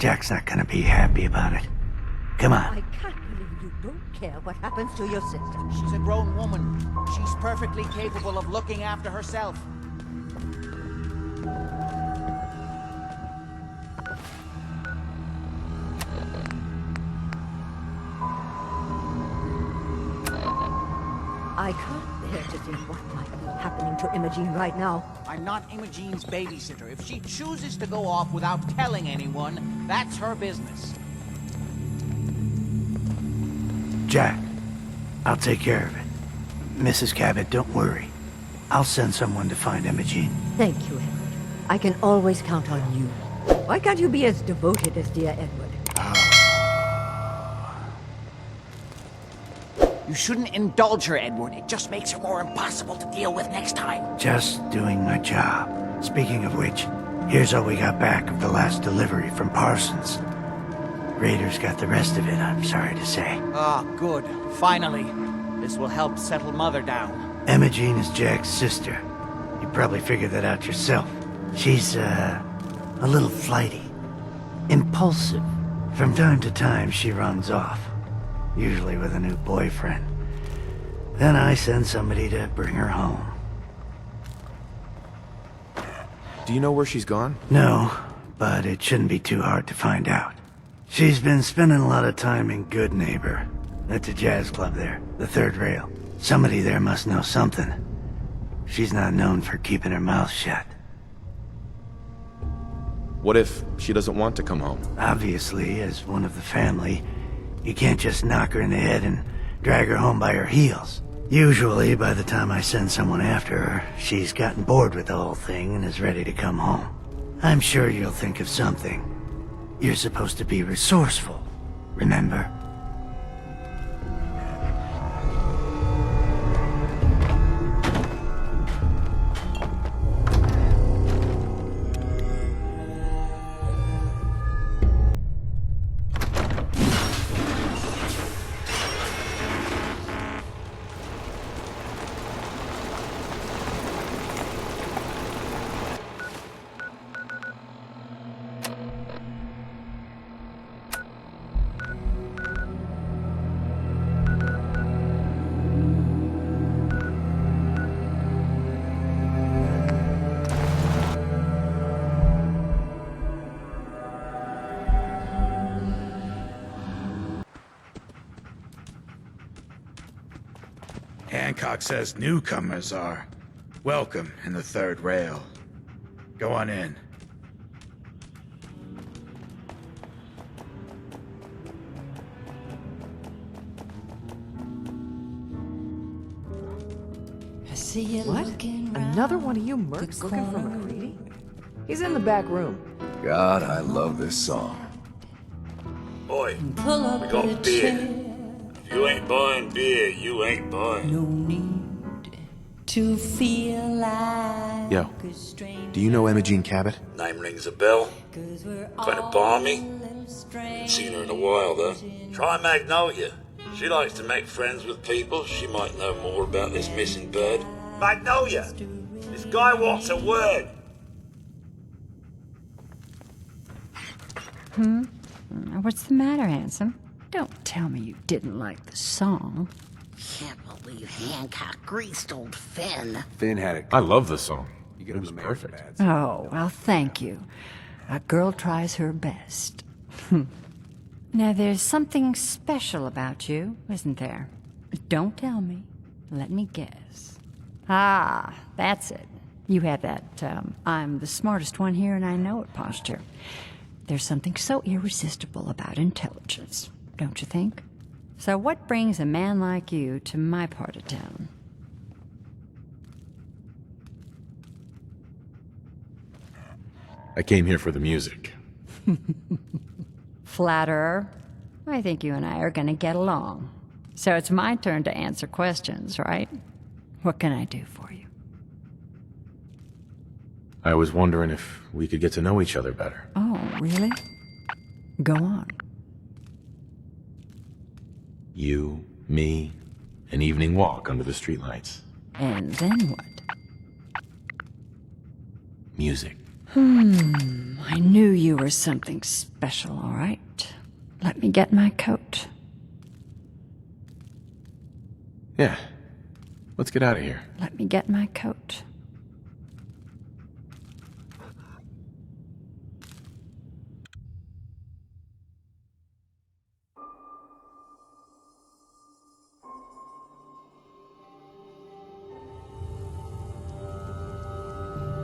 Jack's not gonna be happy about it. Come on. I can't believe you don't care what happens to your sister. She's a grown woman. She's perfectly capable of looking after herself. I can't bear to think what might be happening to Emogene right now. I'm not Imogene's babysitter. If she chooses to go off without telling anyone, that's her business. Jack, I'll take care of it. Mrs. Cabot, don't worry. I'll send someone to find Emogene. Thank you, Edward. I can always count on you. Why can't you be as devoted as dear Edward? You shouldn't indulge her, Edward. It just makes her more impossible to deal with next time. Just doing my job. Speaking of which, here's all we got back of the last delivery from Parsons. Raiders got the rest of it, I'm sorry to say. Ah, good. Finally. This will help settle Mother down. Emogene is Jack's sister. You probably figured that out yourself. She's, a little flighty. Impulsive. From time to time, she runs off. Usually with a new boyfriend. Then I send somebody to bring her home. Do you know where she's gone? No, but it shouldn't be too hard to find out. She's been spending a lot of time in Good Neighbor. That's a jazz club there, the third rail. Somebody there must know something. She's not known for keeping her mouth shut. What if she doesn't want to come home? Obviously, as one of the family, you can't just knock her in the head and drag her home by her heels. Usually, by the time I send someone after her, she's gotten bored with the whole thing and is ready to come home. I'm sure you'll think of something. You're supposed to be resourceful, remember? Hancock says newcomers are welcome in the third rail. Go on in. What? Another one of you mercs looking for McCready? He's in the back room. God, I love this song. Boy, we got beer. If you ain't buying beer, you ain't buying. No need to feel like Yo, do you know Emogene Cabot? Name rings a bell. Kind of balmy. Ain't seen her in a while, though. Try Magnolia. She likes to make friends with people. She might know more about this missing bird. Magnolia! This guy wants a word. What's the matter, handsome? Don't tell me you didn't like the song. Can't believe Hancock greased old Finn. Finn had it. I love the song. You get It was perfect. Oh, well, thank you. A girl tries her best. Now, there's something special about you, isn't there? Don't tell me. Let me guess. Ah, that's it. You have that, I'm the smartest one here and I know it posture. There's something so irresistible about intelligence, don't you think? So what brings a man like you to my part of town? I came here for the music. Flatterer. I think you and I are gonna get along. So it's my turn to answer questions, right? What can I do for you? I was wondering if we could get to know each other better. Oh, really? Go on. You, me, an evening walk under the streetlights. And then what? Music. I knew you were something special, all right? Let me get my coat. Yeah. Let's get out of here. Let me get my coat.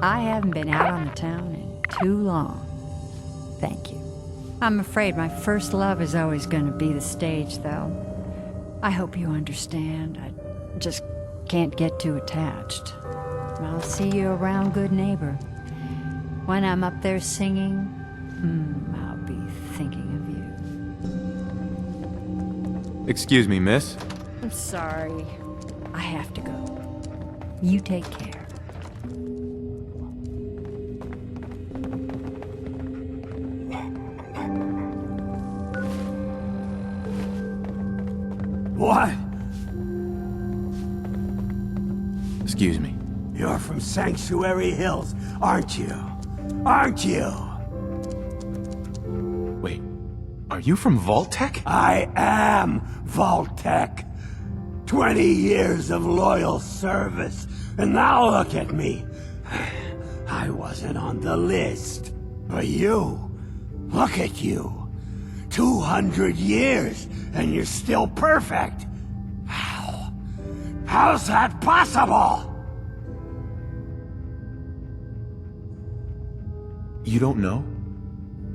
I haven't been out on the town in too long. Thank you. I'm afraid my first love is always going to be the stage, though. I hope you understand. I just can't get too attached. I'll see you around, good neighbor. When I'm up there singing, I'll be thinking of you. Excuse me, miss. I'm sorry. I have to go. You take care. What? Excuse me. You're from Sanctuary Hills, aren't you? Aren't you? Wait, are you from Vault-Tec? I am Vault-Tec. 20 years of loyal service, and now look at me. I wasn't on the list. But you, look at you. 200 years, and you're still perfect. How? How's that possible? You don't know?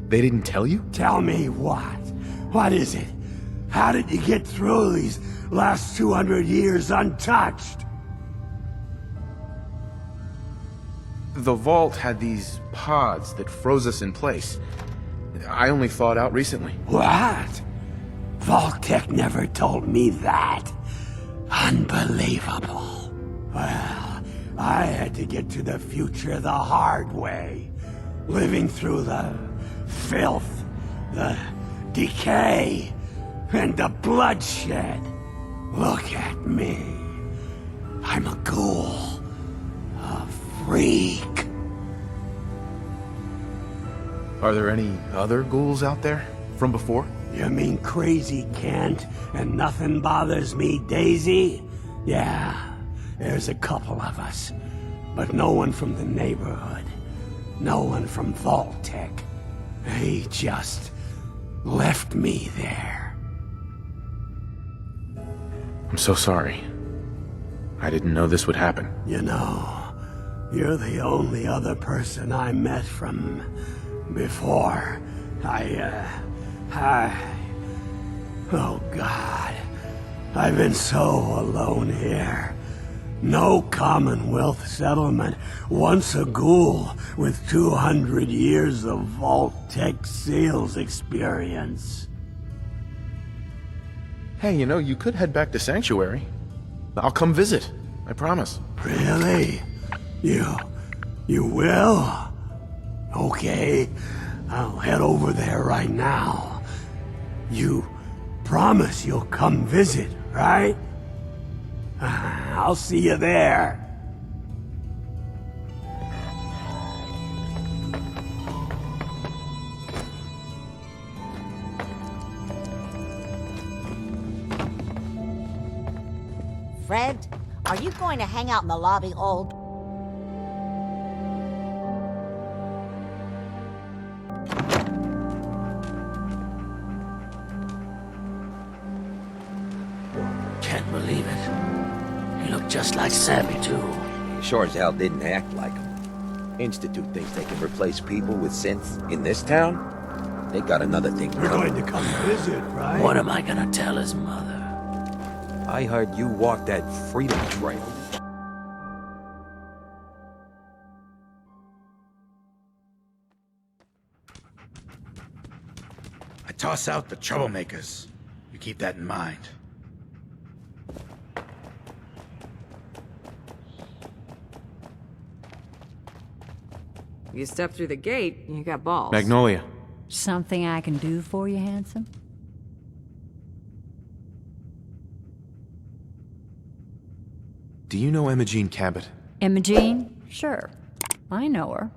They didn't tell you? Tell me what? What is it? How did you get through these last 200 years untouched? The vault had these pods that froze us in place. I only thawed out recently. What? Vault-Tec never told me that. Unbelievable. Well, I had to get to the future the hard way. Living through the filth, the decay, and the bloodshed. Look at me. I'm a ghoul. A freak. Are there any other ghouls out there from before? You mean Crazy Kent and Nothing Bothers Me Daisy? Yeah, there's a couple of us. But no one from the neighborhood. No one from Vault-Tec. They just left me there. I'm so sorry. I didn't know this would happen. You know, you're the only other person I met from before. Oh God. I've been so alone here. No Commonwealth settlement, once a ghoul with 200 years of Vault-Tec sales experience. Hey, you know, you could head back to Sanctuary. I'll come visit. I promise. Really? You will? Okay, I'll head over there right now. You promise you'll come visit, right? I'll see you there. Fred, are you going to hang out in the lobby all... Can't believe it. He looked just like Sammy, too. Sure as hell didn't act like him. Institute thinks they can replace people with synths in this town? They got another thing You're coming. going to come visit, right? What am I gonna tell his mother? I heard you walk that freedom trail. I toss out the troublemakers. You keep that in mind. You step through the gate, you got balls. Magnolia. Something I can do for you, handsome? Do you know Emogene Cabot? Emogene? Sure. I know her.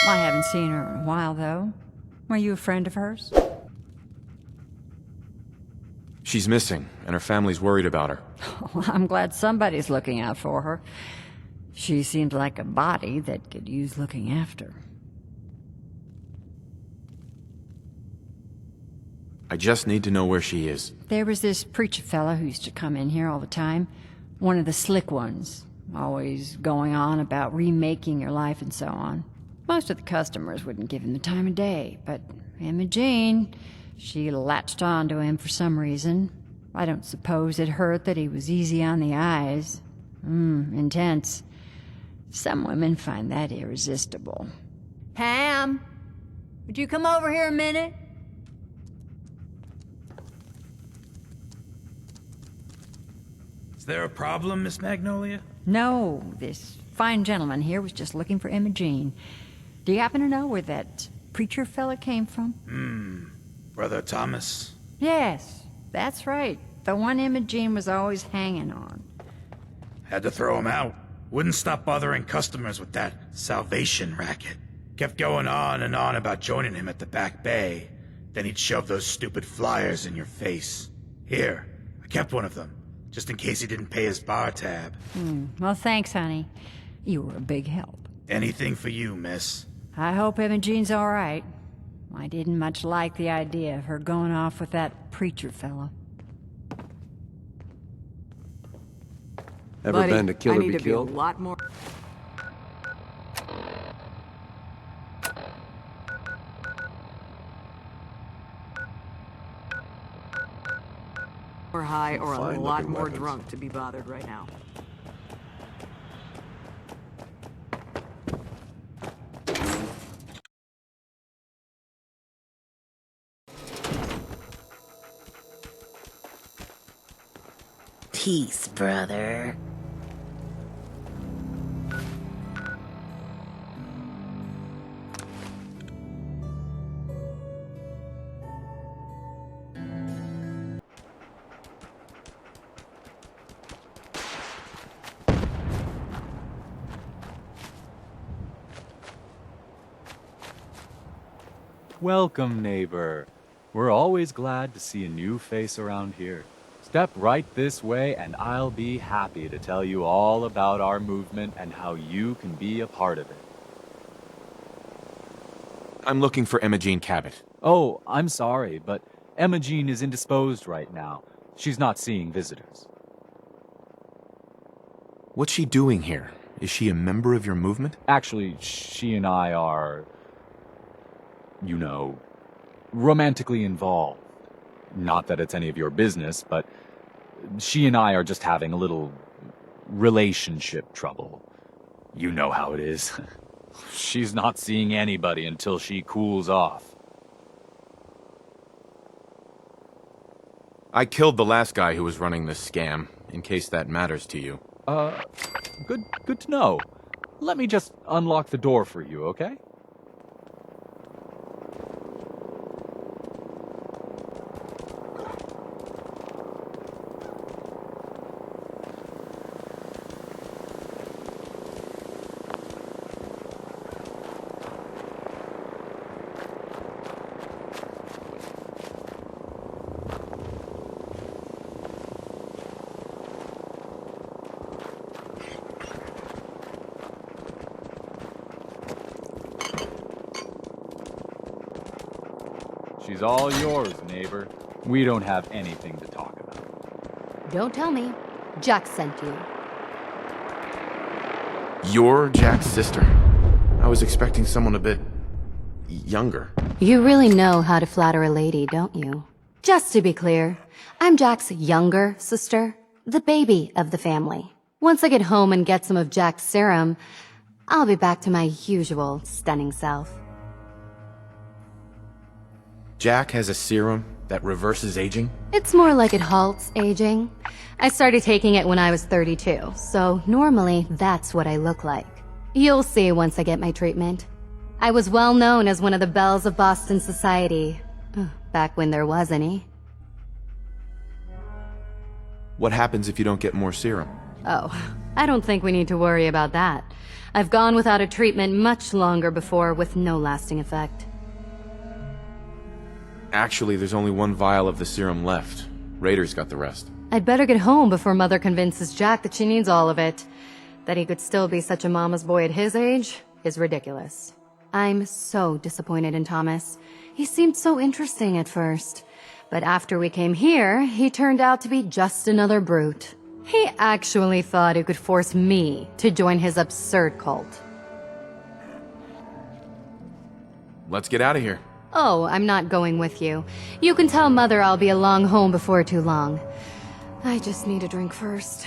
I haven't seen her in a while, though. Were you a friend of hers? She's missing, and her family's worried about her. Well, I'm glad somebody's looking out for her. She seems like a body that could use looking after. I just need to know where she is. There was this preacher fella who used to come in here all the time. One of the slick ones. Always going on about remaking your life and so on. Most of the customers wouldn't give him the time of day, but Emogene, she latched on to him for some reason. I don't suppose it hurt that he was easy on the eyes. Intense. Some women find that irresistible. Pam, would you come over here a minute? Is there a problem, Miss Magnolia? No, this fine gentleman here was just looking for Emogene. Do you happen to know where that preacher fella came from? Brother Thomas? Yes, that's right. The one Emogene was always hanging on. Had to throw him out. Wouldn't stop bothering customers with that salvation racket. Kept going on and on about joining him at the back bay. Then he'd shove those stupid flyers in your face. Here, I kept one of them, just in case he didn't pay his bar tab. Well, thanks, honey. You were a big help. Anything for you, miss. I hope Imogene's all right. I didn't much like the idea of her going off with that preacher fella. Ever been to Kill or Be Killed? A lot more high or a lot more drunk to be bothered right now. Peace, brother. Welcome, neighbor. We're always glad to see a new face around here. Step right this way and I'll be happy to tell you all about our movement and how you can be a part of it. I'm looking for Emogene Cabot. Oh, I'm sorry, but Emogene is indisposed right now. She's not seeing visitors. What's she doing here? Is she a member of your movement? Actually, she and I are, you know, romantically involved. Not that it's any of your business, but she and I are just having a little relationship trouble. You know how it is. She's not seeing anybody until she cools off. I killed the last guy who was running this scam, in case that matters to you. Good to know. Let me just unlock the door for you, okay? She's all yours, neighbor. We don't have anything to talk about. Don't tell me. Jack sent you. You're Jack's sister? I was expecting someone a bit younger. You really know how to flatter a lady, don't you? Just to be clear, I'm Jack's younger sister, the baby of the family. Once I get home and get some of Jack's serum, I'll be back to my usual stunning self. Jack has a serum that reverses aging? It's more like it halts aging. I started taking it when I was 32, so normally that's what I look like. You'll see once I get my treatment. I was well known as one of the belles of Boston society, back when there was any. What happens if you don't get more serum? Oh, I don't think we need to worry about that. I've gone without a treatment much longer before with no lasting effect. Actually, there's only one vial of the serum left. Raiders got the rest. I'd better get home before Mother convinces Jack that she needs all of it. That he could still be such a mama's boy at his age is ridiculous. I'm so disappointed in Thomas. He seemed so interesting at first. But after we came here, he turned out to be just another brute. He actually thought he could force me to join his absurd cult. Let's get out of here. Oh, I'm not going with you. You can tell Mother I'll be along home before too long. I just need a drink first.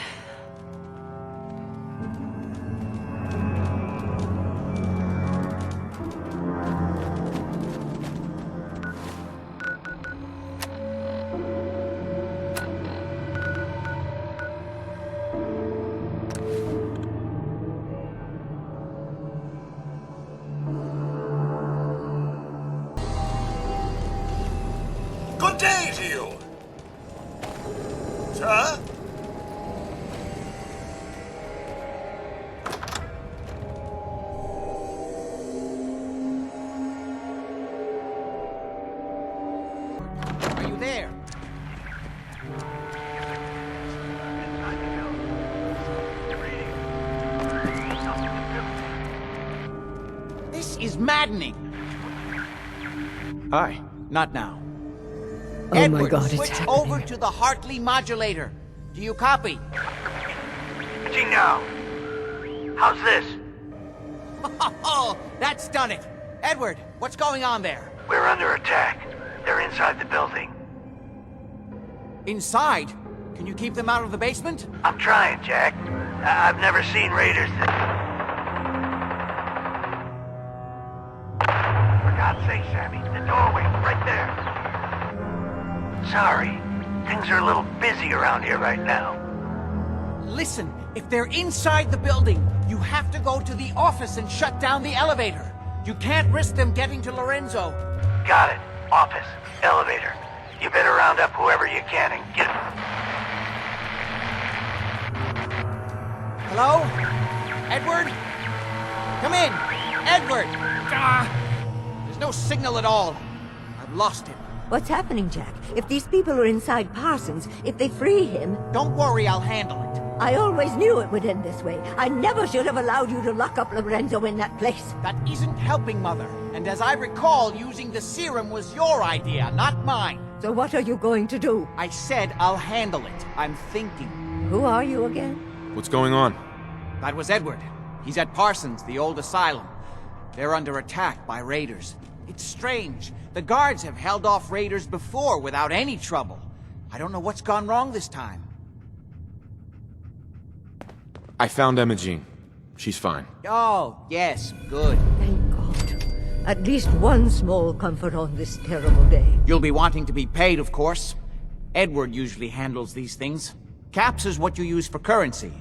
Good day to you. Sir? Are you there? This is maddening. Hi. Not now. Oh Edward, my God, it's switch happening. over to the Hartley modulator. Do you copy? Imaging now. How's this? Oh, that's done it. Edward, what's going on there? We're under attack. They're inside the building. Inside? Can you keep them out of the basement? I'm trying, Jack. I've never seen raiders that... For God's sake, Sammy, the doorway, right there. Sorry. Things are a little busy around here right now. Listen, if they're inside the building, you have to go to the office and shut down the elevator. You can't risk them getting to Lorenzo. Got it. Office. Elevator. You better round up whoever you can and get... Hello? Edward? Come in. Edward! There's no signal at all. I've lost him. What's happening, Jack? If these people are inside Parsons, if they free him... Don't worry, I'll handle it. I always knew it would end this way. I never should have allowed you to lock up Lorenzo in that place. That isn't helping, Mother. And as I recall, using the serum was your idea, not mine. So what are you going to do? I said I'll handle it. I'm thinking. Who are you again? What's going on? That was Edward. He's at Parsons, the old asylum. They're under attack by raiders. It's strange. The guards have held off raiders before without any trouble. I don't know what's gone wrong this time. I found Emogene. She's fine. Oh, yes, good. Thank God. At least one small comfort on this terrible day. You'll be wanting to be paid, of course. Edward usually handles these things. Caps is what you use for currency.